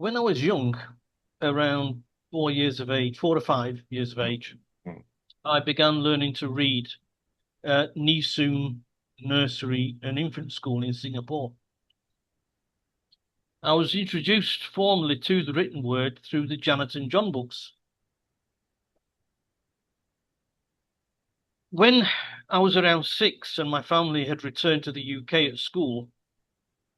When I was young, around 4 years of age, 4 to 5 years of age, Mm. I began learning to read at Nee Soon Nursery and Infant School in Singapore. I was introduced formally to the written word through the Janet and John books. When I was around 6 and my family had returned to the UK at school,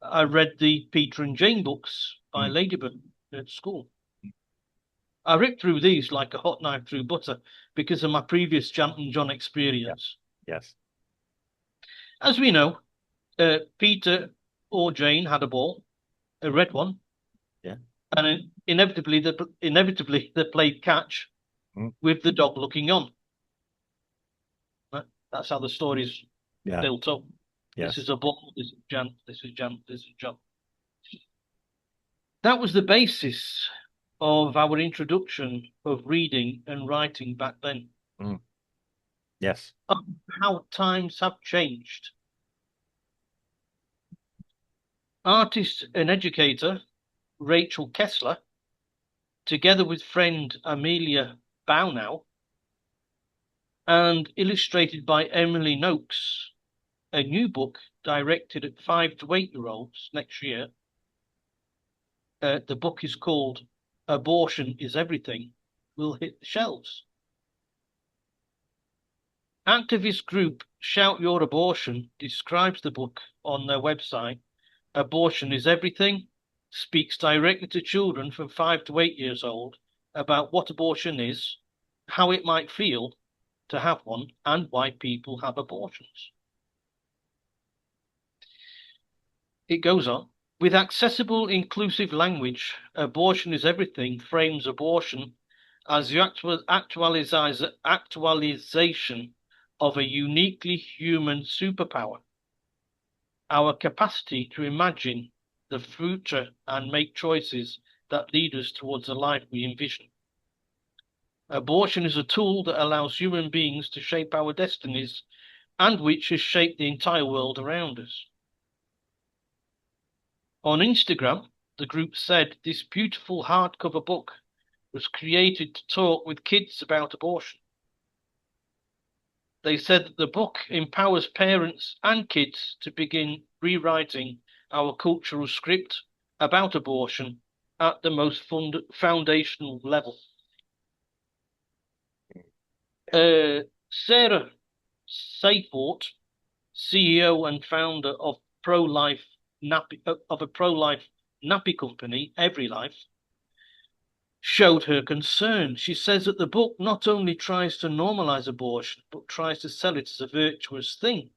I read the Peter and Jane books by Mm. Ladybird at school. I ripped through these like a hot knife through butter because of my previous Janet and John Yeah. experience. Yes. As we know, Peter or Jane had a ball, a red one, Yeah. and inevitably they played catch Mm. with the dog looking on. That's how the story's Yeah. built up. This is Yes. a ball. This is Jan. This is Jan. This is John. That was the basis of our introduction of reading and writing back then. Mm. Yes. How times have changed. Artist and educator Rachel Kessler, together with friend Amelia Bownau, and illustrated by Emily Noakes, a new book directed at 5 to 8 year olds next year. The book is called Abortion is Everything, will hit the shelves. Activist group Shout Your Abortion describes the book on their website. Abortion is Everything speaks directly to children from 5 to 8 years old about what abortion is, how it might feel to have one, and why people have abortions. It goes on. With accessible, inclusive language, Abortion is Everything frames abortion as the actualization of a uniquely human superpower, our capacity to imagine the future and make choices that lead us towards the life we envision. Abortion is a tool that allows human beings to shape our destinies and which has shaped the entire world around us. On Instagram, the group said this beautiful hardcover book was created to talk with kids about abortion. They said that the book empowers parents and kids to begin rewriting our cultural script about abortion at the most foundational level. Sarah Seyfort, CEO and founder of a pro-life nappy company, Every Life, showed her concern. She says that the book not only tries to normalize abortion, but tries to sell it as a virtuous thing.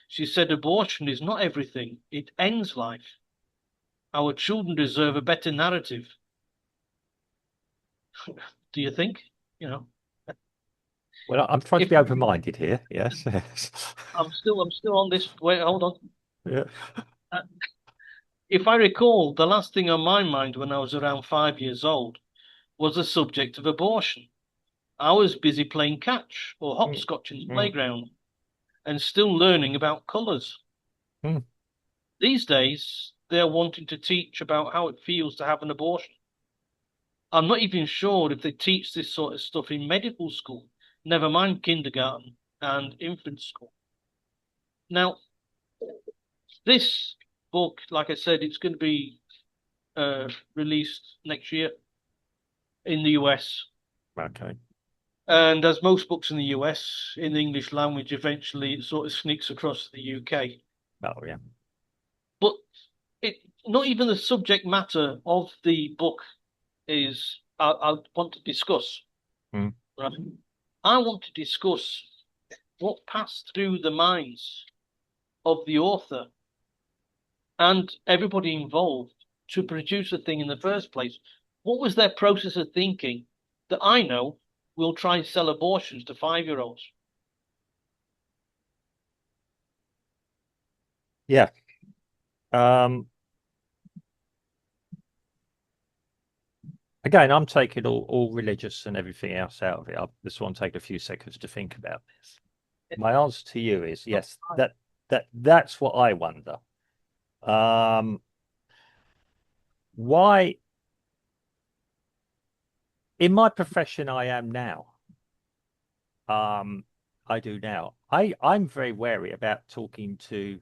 She said abortion is not everything, it ends life. Our children deserve a better narrative. Do you think? You know, Well, I'm trying to if be open-minded here. Yes. Yes. I'm still on this. Wait, hold on. Yeah. Uh, If I recall, the last thing on my mind when I was around 5 years old was the subject of abortion. I was busy playing catch or Mm. hopscotch in the Mm. playground and still learning about colours. Mm. These days, they're wanting to teach about how it feels to have an abortion. I'm not even sure if they teach this sort of stuff in medical school, never mind kindergarten and infant school. Now, this book, like I said, it's going to be released next year in the US. Okay. And as most books in the US, in the English language, eventually it sort of sneaks across the UK. Oh, yeah. But it not even the subject matter of the book is I want to discuss. Mm. Right? I want to discuss what passed through the minds of the author and everybody involved to produce a thing in the first place. What was their process of thinking that I know will try and sell abortions to 5 year olds? Yeah. Um, Again, I'm taking all religious and everything else out of it. I just want to take a few seconds to think about this. My answer to you is yes, that's what I wonder. Um, why? in my profession I am now, I do now. I'm very wary about talking to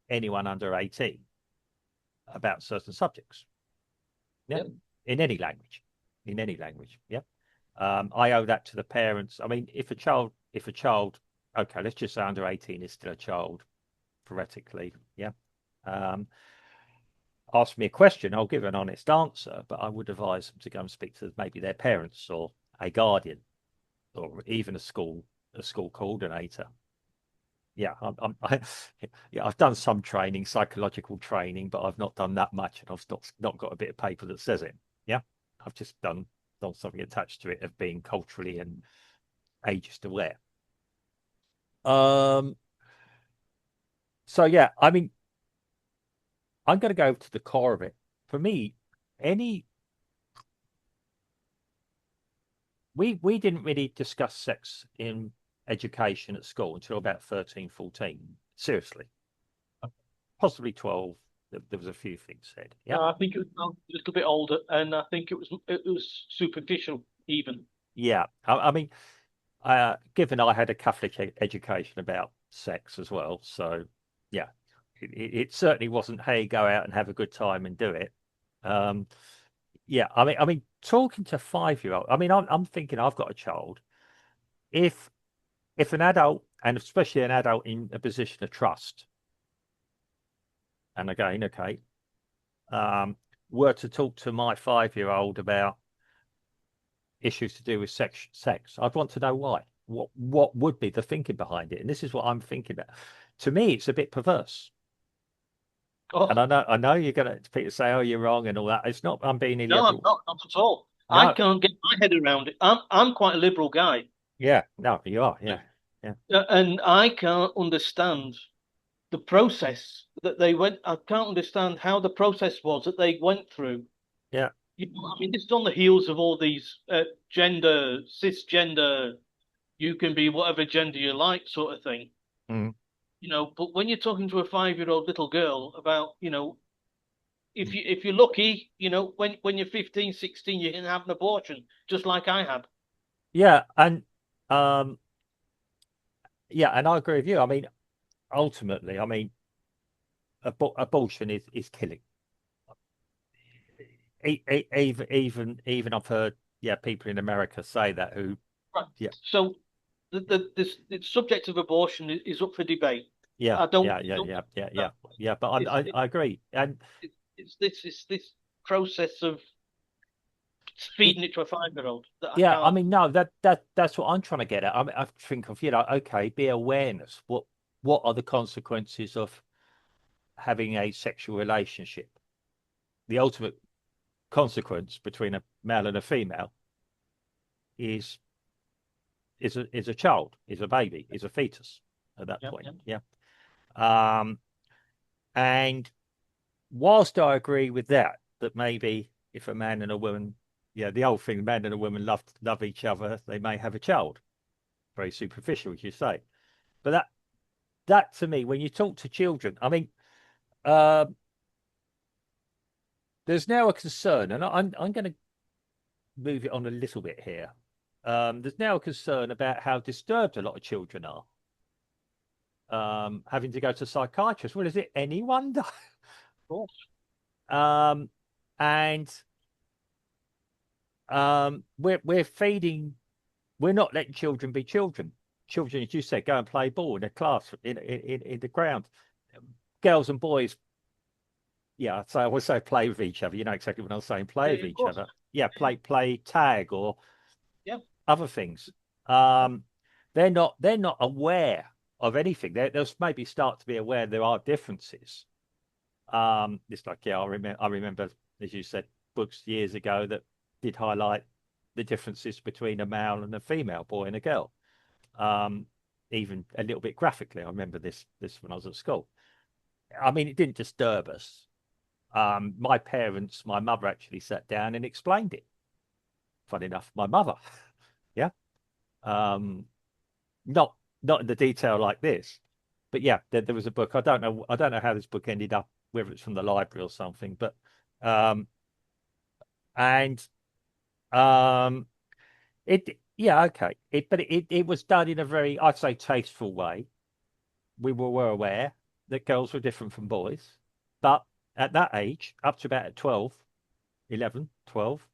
anyone under 18 about certain subjects. Yeah. Yep. In any language. In any language. Yeah. I owe that to the parents. I mean, if a child, okay, let's just say under 18 is still a child, theoretically, yeah. Ask me a question, I'll give an honest answer, but I would advise them to go and speak to maybe their parents or a guardian or even a school coordinator. Yeah, yeah, I've done some training, psychological training, but I've not done that much, and I've not got a bit of paper that says it. Yeah, I've just done something attached to it of being culturally and ageist aware. So yeah, I mean, I'm going to go to the core of it. For me, any we didn't really discuss sex in education at school until about 13, 14. Seriously, possibly 12. There was a few things said. Yeah, I think it was a little bit older, and I think it was superficial even. yeah. I mean, given I had a Catholic education about sex as well, so yeah, it certainly wasn't, hey, go out and have a good time and do it. Yeah, I mean, talking to 5-year-old. I mean, I'm thinking I've got a child. If an adult, and especially an adult in a position of trust, and again, okay, were to talk to my 5-year-old about issues to do with sex, I'd want to know why. What would be the thinking behind it? And this is what I'm thinking about. To me, it's a bit perverse. Oh, And I know you're gonna people say, "Oh, you're wrong," and all that. It's not. I'm being no, I'm illiberal. not at all. I No, can't get my head around it. I'm quite a liberal guy, yeah, no, you are. Yeah, yeah, and I can't understand the process that they went. I can't understand how the process was that they went through. yeah. I mean, this is on the heels of all these cisgender, you can be whatever gender you like, sort of thing. Mm. But when you're talking to a 5-year-old little girl about, if you're lucky, when you're 15, 16, you can have an abortion, just like I had. Yeah, and um, yeah, and I agree with you. I mean, ultimately, I mean, abortion is killing. Even I've heard, yeah, people in America say that who, Right. yeah, So the subject of abortion is up for debate. yeah, I don't, yeah, yeah, don't yeah, yeah, that. yeah, yeah. But It's I agree, and it's this process of it, feeding it to a 5-year-old that I yeah. I can't. mean, no, that's what I'm trying to get at. I mean, I think of, okay, be awareness. What are the consequences of having a sexual relationship? The ultimate consequence between a male and a female is is a child, is a baby, is a fetus at that Yeah, point. yeah. Yeah. Um, and whilst I agree with that maybe if a man and a woman, yeah, the old thing, man and a woman love each other, they may have a child. Very superficial, as you say. But that to me, when you talk to children, I mean, uh, there's now a concern, and I'm going to move it on a little bit here. There's now a concern about how disturbed a lot of children are, having to go to psychiatrists. Well, is it any wonder? Of course. Um, and we're feeding, we're not letting children be children. Children, as you said, go and play ball in a class in the ground. Girls and boys, yeah, so I would say play with each other. You know exactly what I'm saying. Play with Of each course. other. Yeah, play tag or Yeah. other things. Um, they're not aware of anything. They'll maybe start to be aware there are differences. It's like, yeah, I remember, as you said, books years ago that did highlight the differences between a male and a female, boy and a girl. Um, even a little bit graphically. I remember this when I was at school. I mean, it didn't disturb us. My mother actually sat down and explained it. Fun enough, my mother, yeah. Um, not not in the detail like this, but yeah, there was a book. I don't know how this book ended up, whether it's from the library or something, but um, and um, Yeah, okay. But it was done in a very, I'd say, tasteful way. We were aware that girls were different from boys, but at that age, up to about 12, 11, 12,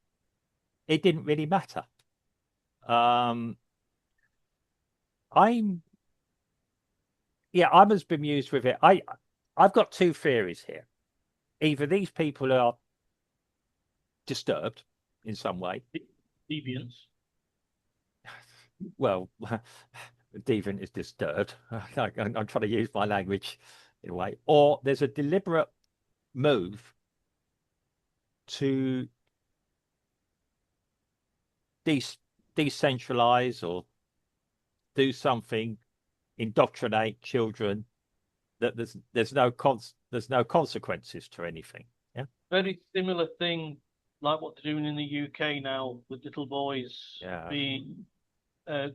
it didn't really matter. Um, I'm, yeah, I'm as bemused with it. I've got two theories here. Either these people are disturbed in some way. Deviants. Well, deviant is disturbed. I'm trying to use my language in a way, or there's a deliberate move to de decentralize or do something, indoctrinate children that there's no consequences to anything. Yeah, Very similar thing like what they're doing in the UK now with little boys yeah. being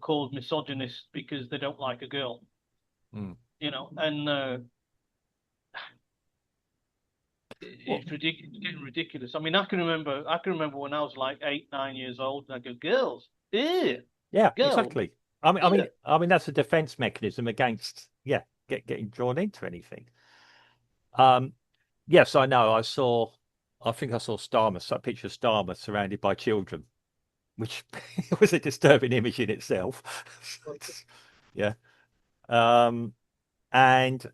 called misogynist because they don't like a girl, Mm. and Well, it's ridiculous, getting ridiculous. I mean, I can remember when I was like 8, 9 years old, and I go, girls, ew, yeah, girls, exactly. I mean, I ew. mean, I mean that's a defense mechanism against, yeah, getting drawn into anything. Um, yes, I know. I think I saw Starmer, a picture of Starmer surrounded by children, which was a disturbing image in itself. Yeah. Um, and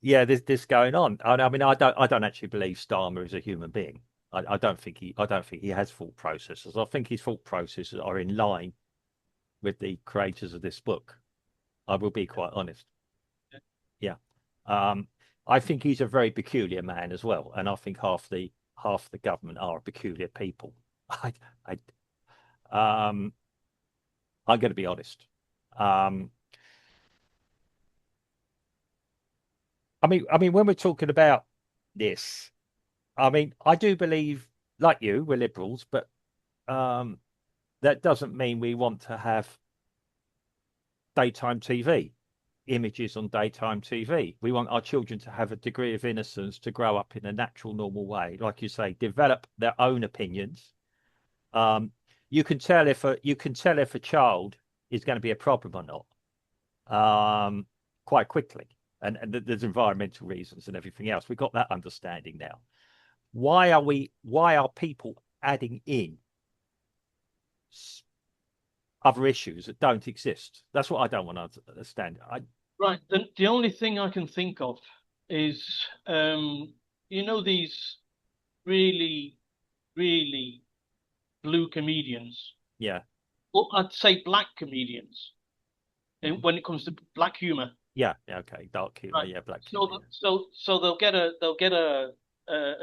yeah, there's this going on. I mean, I don't actually believe Starmer is a human being. I don't think he has thought processes. I think his thought processes are in line with the creators of this book. I will be quite honest. Yeah. Um, I think he's a very peculiar man as well, and I think half the government are peculiar people. I, I, um, I'm going to be honest. Um, I mean, when we're talking about this, I mean, I do believe, like you, we're liberals, but um, that doesn't mean we want to have daytime TV, images on daytime TV. We want our children to have a degree of innocence, to grow up in a natural, normal way, like you say, develop their own opinions. Um, you can tell if a child is going to be a problem or not quite quickly, and there's environmental reasons and everything else. We've got that understanding now. Why are people adding in other issues that don't exist? That's what I don't want to understand. Right. The only thing I can think of is, these really, really blue comedians. Yeah, Well, I'd say black comedians when it comes to black humor. yeah, yeah, okay, dark humor, Right. yeah, black humor, So yeah, they'll get a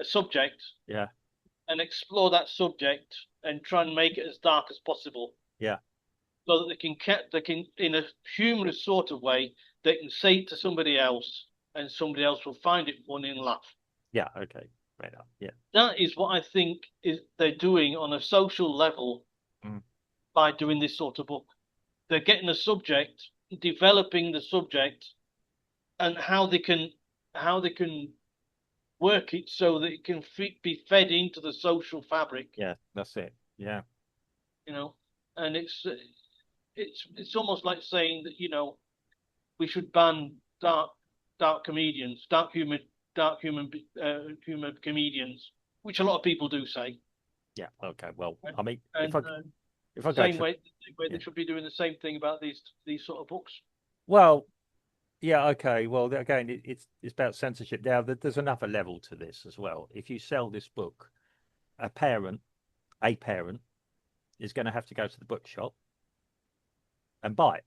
subject yeah, and explore that subject and try and make it as dark as possible, yeah, so that they can in a humorous sort of way they can say it to somebody else and somebody else will find it funny and laugh. yeah, okay, right up, yeah, That is what I think is they're doing on a social level mm, by doing this sort of book. They're getting a subject, developing the subject, and how they can work it so that it can be fed into the social fabric, yeah, that's it, yeah, you know. And it's almost like saying that we should ban dark comedians, dark human comedians, which a lot of people do say. yeah, okay. Well, And, I mean, and if I go same to way yeah, they should be doing the same thing about these sort of books. well, yeah, okay. Well, again, it's about censorship. Now, there's another level to this as well. If you sell this book, a parent, a parent is going to have to go to the bookshop and buy it.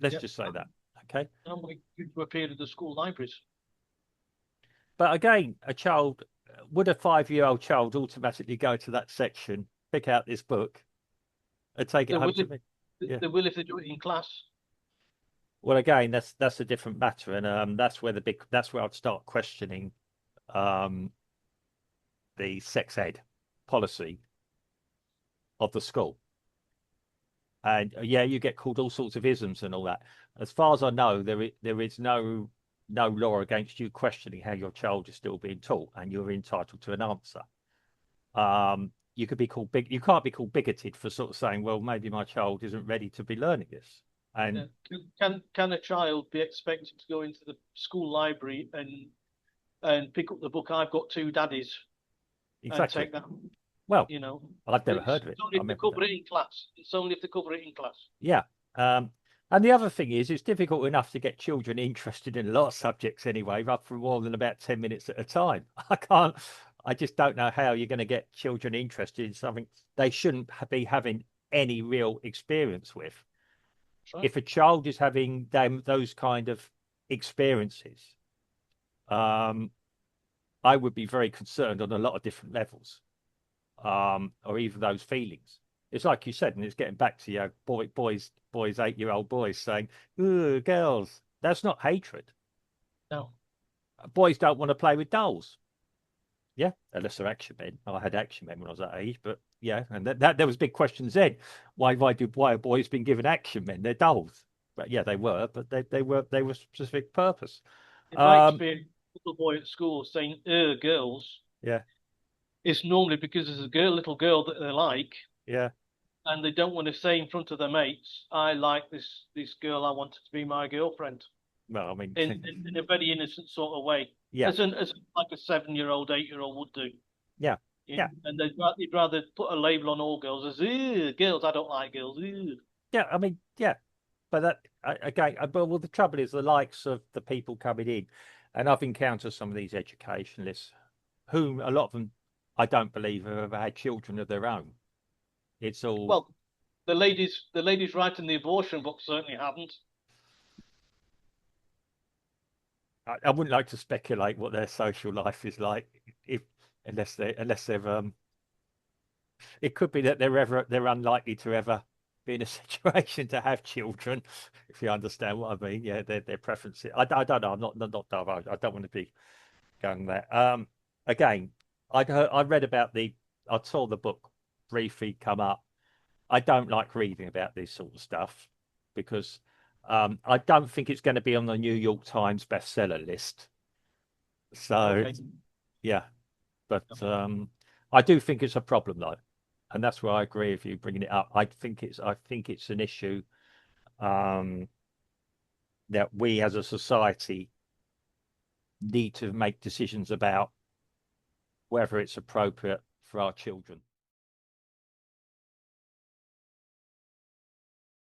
Let's Yep. just say that, okay? And we to appear to the school libraries. But again, would a 5-year-old child automatically go to that section, pick out this book, and take it They home will to if me? Yeah. they will if they do it in class. Well, again, that's a different matter, and that's where I'd start questioning um, the sex ed policy of the school. And yeah, you get called all sorts of isms and all that. As far as I know, there is no law against you questioning how your child is still being taught, and you're entitled to an answer. Um, you could be called big. You can't be called bigoted for sort of saying, well, maybe my child isn't ready to be learning this. And Can a child be expected to go into the school library and pick up the book I've Got Two Daddies and exactly. take that? Well, You know, I've never it's heard of it. only I if they remember cover that. it in class. It's only if they cover it in class. Yeah. And the other thing is, it's difficult enough to get children interested in a lot of subjects anyway, up for more than about 10 minutes at a time. I just don't know how you're going to get children interested in something they shouldn't be having any real experience with. Right. If a child is having those kind of experiences, I would be very concerned on a lot of different levels, or even those feelings. It's like you said, and it's getting back to your boys, 8-year-old boys saying, "Ooh, girls." That's not hatred. No. Boys don't want to play with dolls. Yeah, unless they're action men. I had action men when I was that age, but yeah, and that there was big questions then. Why have boys been given action men? They're dolls. But yeah, they were, but they were specific purpose. In my Um, experience, a little boy at school saying girls, yeah, it's normally because there's a little girl that they like, yeah. and they don't want to say in front of their mates, "I like this girl. I want her to be my girlfriend," Well, I mean, in a very innocent sort of way, yeah, as like a 7-year-old, 8-year-old would do. yeah, You yeah, know? And they'd rather put a label on all girls as girls. I don't like girls. Ew. yeah. I mean, yeah. But that again, but well, the trouble is the likes of the people coming in, and I've encountered some of these educationalists, whom a lot of them I don't believe have ever had children of their own. It's all Well, the ladies writing the abortion book certainly haven't. I wouldn't like to speculate what their social life is like, if unless they've it could be that they're unlikely to ever be in a situation to have children, if you understand what I mean. Yeah, their preferences. I don't know. I'm not I don't want to be going there. Again, I read about I saw the book briefly come up. I don't like reading about this sort of stuff because I don't think it's going to be on the New York Times bestseller list. So Okay. yeah, but I do think it's a problem though, and that's where I agree with you bringing it up. I think it's an issue um, that we as a society need to make decisions about whether it's appropriate for our children.